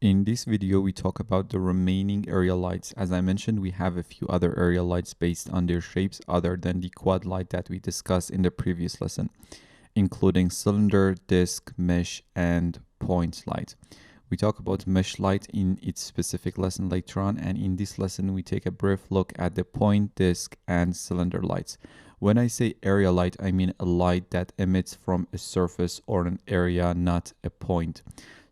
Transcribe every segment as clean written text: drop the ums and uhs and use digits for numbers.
In this video, we talk about the remaining area lights. As I mentioned, we have a few other area lights based on their shapes other than the quad light that we discussed in the previous lesson, including cylinder, disc, mesh, and point light. We talk about mesh light in its specific lesson later on, and in this lesson, we take a brief look at the point, disc, and cylinder lights. When I say area light, I mean a light that emits from a surface or an area, not a point.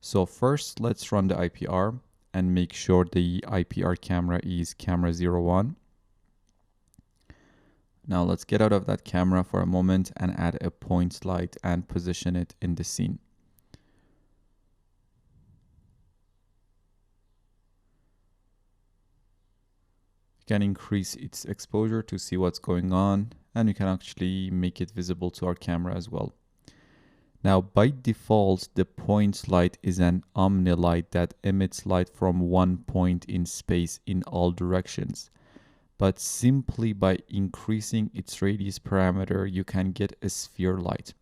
So first, let's run the IPR and make sure the IPR camera is camera 01. Now let's get out of that camera for a moment and add a point light and position it in the scene. You can increase its exposure to see what's going on, and you can actually make it visible to our camera as well. Now, by default, the point light is an omni light that emits light from one point in space in all directions. But simply by increasing its radius parameter, you can get a sphere light.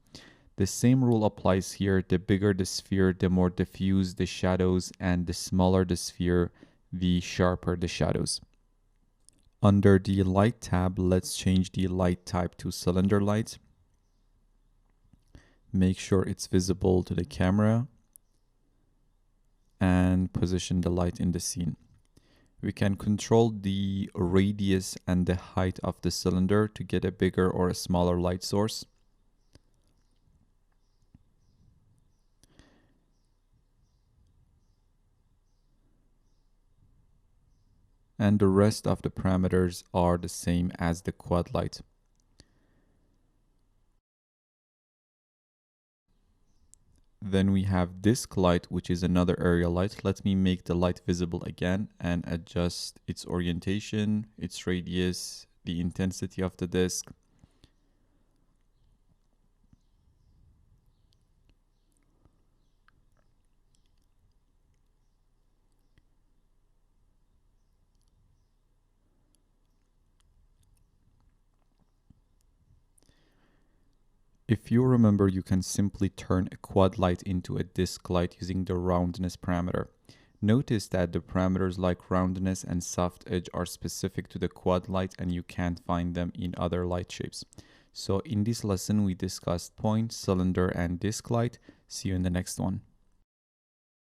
The same rule applies here. The bigger the sphere, the more diffuse the shadows, and the smaller the sphere, the sharper the shadows. Under the light tab, let's change the light type to cylinder light. Make sure it's visible to the camera and position the light in the scene. We can control the radius and the height of the cylinder to get a bigger or a smaller light source. And the rest of the parameters are the same as the quad light. Then we have disc light, which is another area light. Let me make the light visible again and adjust its orientation, its radius, the intensity of the disc. If you remember, you can simply turn a quad light into a disc light using the roundness parameter. Notice that the parameters like roundness and soft edge are specific to the quad light and you can't find them in other light shapes. So in this lesson, we discussed point, cylinder, and disc light. See you in the next one.